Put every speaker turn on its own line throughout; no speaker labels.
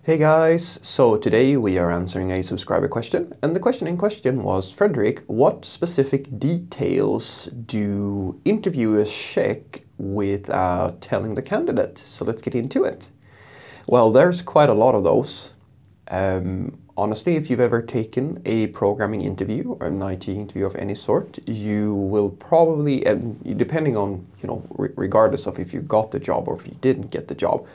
Hey guys, so today we are answering a subscriber question, and the question in question was, Frederick, what specific details do interviewers check without telling the candidate? So let's get into it. Well, there's quite a lot of those. Honestly, if you've ever taken a programming interview or an IT interview of any sort, you will probably, and depending on, regardless of if you got the job or if you didn't get the job,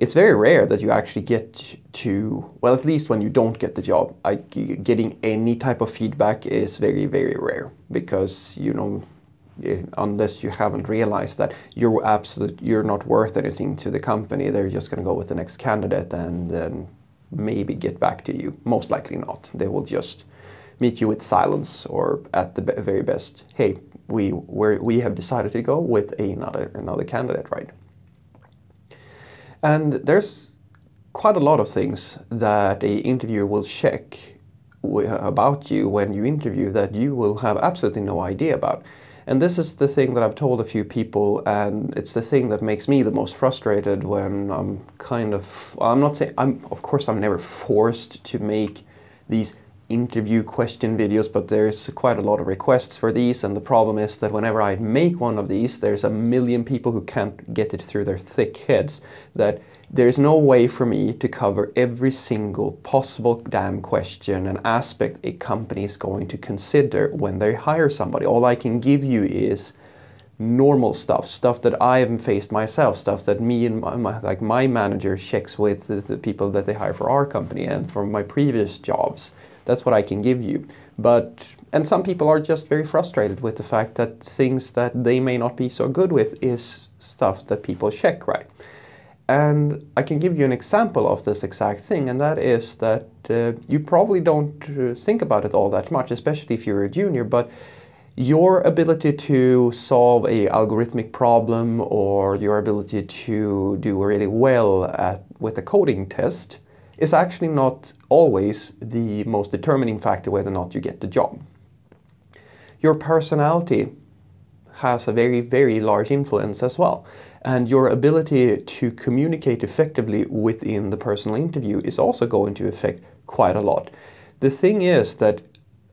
it's very rare that you actually get to, well, at least when you don't get the job, getting any type of feedback is very, very rare because, unless you haven't realized that you're not worth anything to the company, they're just going to go with the next candidate and then maybe get back to you. Most likely not. They will just meet you with silence, or at the very best, hey, we have decided to go with another candidate, right? And there's quite a lot of things that an interviewer will check about you when you interview that you will have absolutely no idea about. And this is the thing that I've told a few people, and it's the thing that makes me the most frustrated when of course I'm never forced to make these interview question videos, but there's quite a lot of requests for these, and the problem is that whenever I make one of these, there's a million people who can't get it through their thick heads that there's no way for me to cover every single possible damn question and aspect a company is going to consider when they hire somebody. All I can give you is normal stuff that I haven't faced myself, stuff that me and my manager checks with the people that they hire for our company and from my previous jobs. That's what I can give you. And some people are just very frustrated with the fact that things that they may not be so good with is stuff that people check, right? And I can give you an example of this exact thing, and that is that you probably don't think about it all that much, especially if you're a junior, but your ability to solve a algorithmic problem or your ability to do really well with a coding test is actually not always the most determining factor whether or not you get the job. Your personality has a very, very large influence as well. And your ability to communicate effectively within the personal interview is also going to affect quite a lot. The thing is that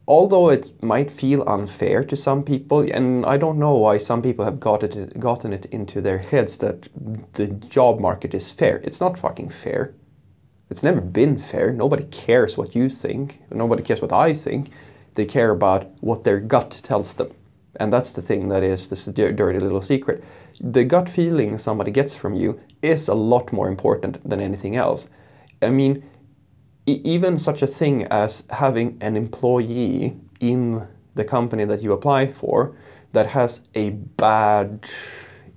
although it might feel unfair to some people, and I don't know why some people have gotten it into their heads that the job market is fair. It's not fucking fair. It's never been fair. Nobody cares what you think. Nobody cares what I think. They care about what their gut tells them. And that's the thing that is this dirty little secret. The gut feeling somebody gets from you is a lot more important than anything else. I mean, even such a thing as having an employee in the company that you apply for that has a bad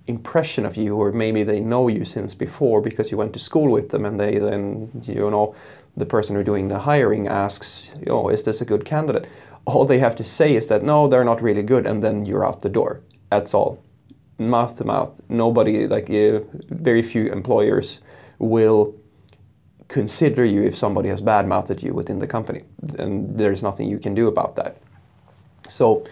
impression of you, or maybe they know you since before because you went to school with them, and they then, the person who's doing the hiring asks, is this a good candidate? All they have to say is that, no, they're not really good, and then you're out the door. That's all. Mouth to mouth. Nobody, very few employers will consider you if somebody has bad-mouthed you within the company, and there's nothing you can do about that. So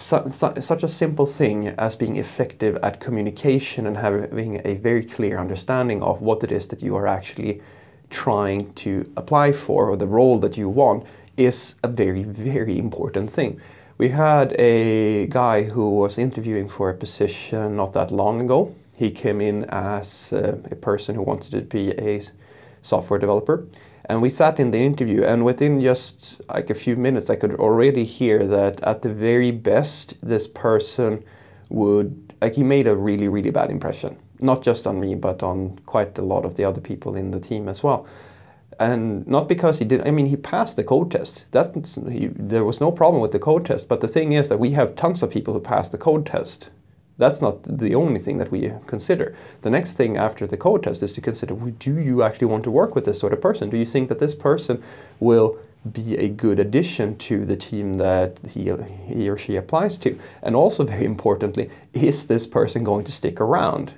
such a simple thing as being effective at communication and having a very clear understanding of what it is that you are actually trying to apply for, or the role that you want, is a very, very important thing. We had a guy who was interviewing for a position not that long ago. He came in as a person who wanted to be a software developer. And we sat in the interview, and within just a few minutes, I could already hear that at the very best, this person he made a really, really bad impression. Not just on me, but on quite a lot of the other people in the team as well. And not because he passed the code test. There was no problem with the code test, but the thing is that we have tons of people who pass the code test. That's not the only thing that we consider. The next thing after the code test is to consider, do you actually want to work with this sort of person? Do you think that this person will be a good addition to the team that he or she applies to? And also, very importantly, is this person going to stick around?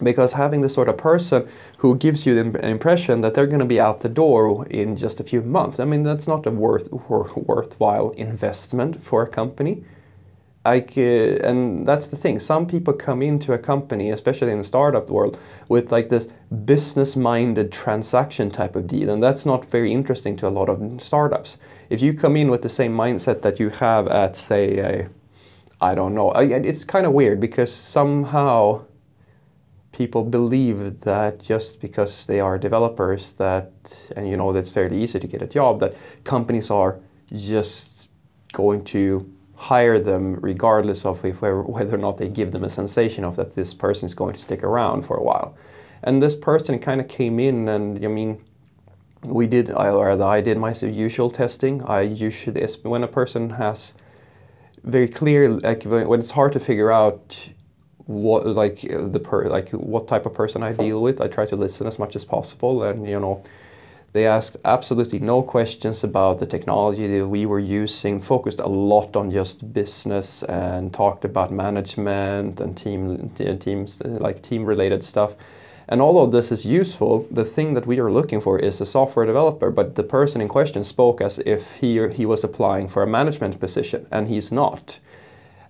Because having the sort of person who gives you an impression that they're going to be out the door in just a few months, that's not a worthwhile investment for a company. and that's the thing. Some people come into a company, especially in the startup world, with like this business-minded transaction type of deal, and that's not very interesting to a lot of startups. If you come in with the same mindset that you have at, say, I don't know, it's kind of weird because somehow people believe that just because they are developers that, and you know, that's fairly easy to get a job, that companies are just going to hire them regardless of whether or not they give them a sensation of that this person is going to stick around for a while. And this person kind of came in, and I mean, I did my usual testing. I usually, when a person has very clear, like when it's hard to figure out what what type of person I deal with, I try to listen as much as possible, and you know, they asked absolutely no questions about the technology that we were using, focused a lot on just business and talked about management and teams, like team-related stuff. And all of this is useful. The thing that we are looking for is a software developer, but the person in question spoke as if he was applying for a management position, and he's not.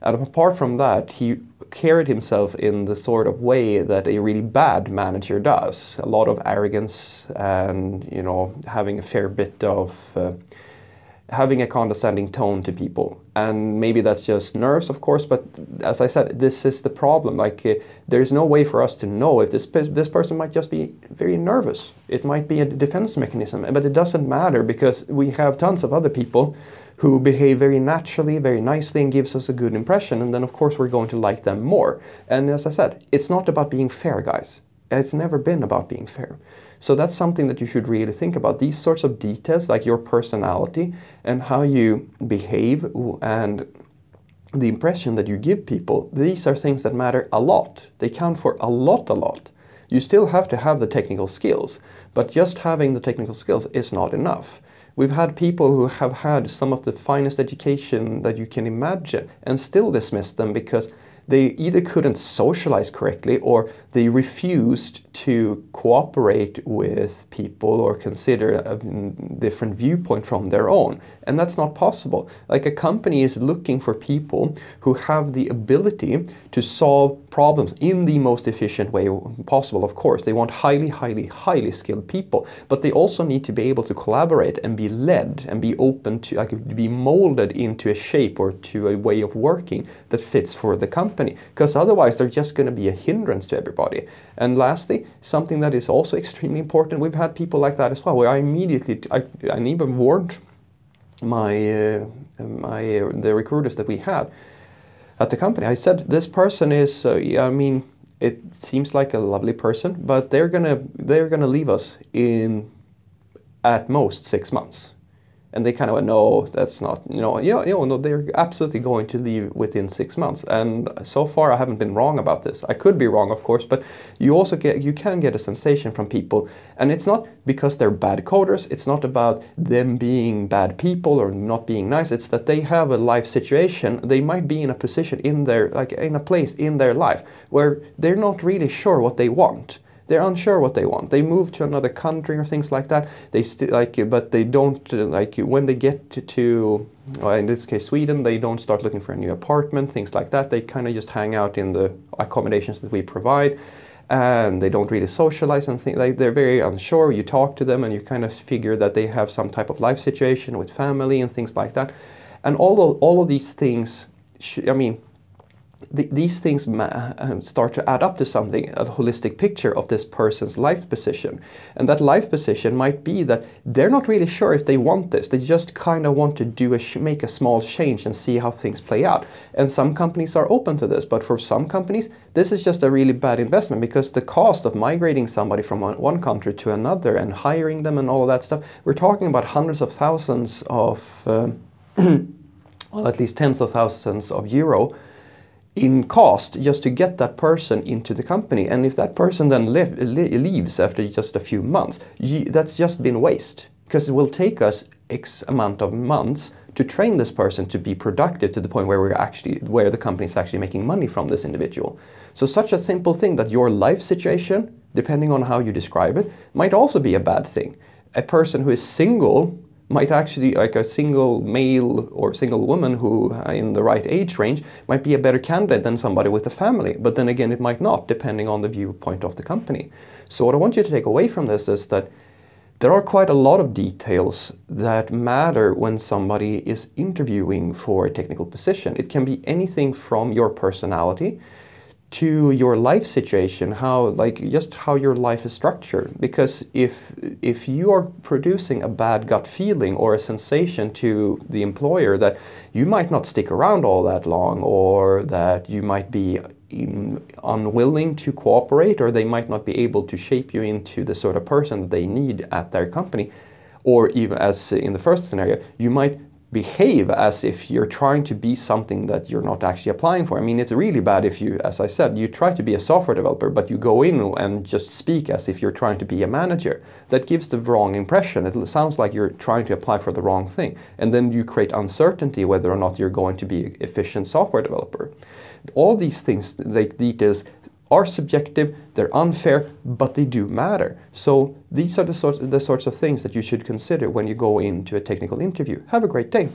And apart from that, he carried himself in the sort of way that a really bad manager does. A lot of arrogance and, you know, having a fair bit of having a condescending tone to people. And maybe that's just nerves, of course, but as I said, this is the problem. Like, there's no way for us to know if this person might just be very nervous. It might be a defense mechanism, but it doesn't matter because we have tons of other people who behave very naturally, very nicely, and gives us a good impression, and then of course we're going to like them more. And as I said, it's not about being fair, guys. It's never been about being fair. So that's something that you should really think about. These sorts of details, like your personality and how you behave and the impression that you give people, these are things that matter a lot. They count for a lot. You still have to have the technical skills, but just having the technical skills is not enough. We've had people who have had some of the finest education that you can imagine and still dismiss them because they either couldn't socialize correctly or they refused to cooperate with people or consider a different viewpoint from their own. And that's not possible. Like, a company is looking for people who have the ability to solve problems in the most efficient way possible. Of course, they want highly skilled people, but they also need to be able to collaborate and be led and be open to, like, be molded into a shape or to a way of working that fits for the company, because otherwise they're just going to be a hindrance to everybody. And lastly, something that is also extremely important, we've had people like that as well, where I even warned the recruiters that we had at the company. I said, this person is, I mean, it seems like a lovely person, but they're gonna leave us in at most 6 months. And they kind of went, no, that's not, no, they're absolutely going to leave within 6 months. And so far, I haven't been wrong about this. I could be wrong, of course, but you can get a sensation from people. And it's not because they're bad coders. It's not about them being bad people or not being nice. It's that they have a life situation. They might be in a position in a place in their life where they're not really sure what they want. They're unsure what they want. They move to another country or things like that. They still but they don't when they get to in this case Sweden. They don't start looking for a new apartment, things like that. They kind of just hang out in the accommodations that we provide, and they don't really socialize and things. Like, they're very unsure. You talk to them, and you kind of figure that they have some type of life situation with family and things like that. And all of these things, these things start to add up to something, a holistic picture of this person's life position. And that life position might be that they're not really sure if they want this. They just kind of want to make a small change and see how things play out. And some companies are open to this, but for some companies, this is just a really bad investment, because the cost of migrating somebody from one country to another and hiring them and all of that stuff, we're talking about hundreds of thousands of, well, at least tens of thousands of euro in cost just to get that person into the company. And if that person then leaves after just a few months, that's just been waste, because it will take us X amount of months to train this person to be productive to the point where where the company is actually making money from this individual. So such a simple thing that your life situation, depending on how you describe it, might also be a bad thing. A person who is single might actually, like a single male or single woman who in the right age range might be a better candidate than somebody with a family. But then again, it might not, depending on the viewpoint of the company. So what I want you to take away from this is that there are quite a lot of details that matter when somebody is interviewing for a technical position. It can be anything from your personality to your life situation, just how your life is structured. Because if you are producing a bad gut feeling or a sensation to the employer that you might not stick around all that long, or that you might be unwilling to cooperate, or they might not be able to shape you into the sort of person that they need at their company, or even as in the first scenario, you might behave as if you're trying to be something that you're not actually applying for. I mean, it's really bad if you, as I said, you try to be a software developer, but you go in and just speak as if you're trying to be a manager. That gives the wrong impression. It sounds like you're trying to apply for the wrong thing. And then you create uncertainty whether or not you're going to be an efficient software developer. All these things, like details, are subjective, they're unfair, but they do matter. So these are the sorts of things that you should consider when you go into a technical interview. Have a great day.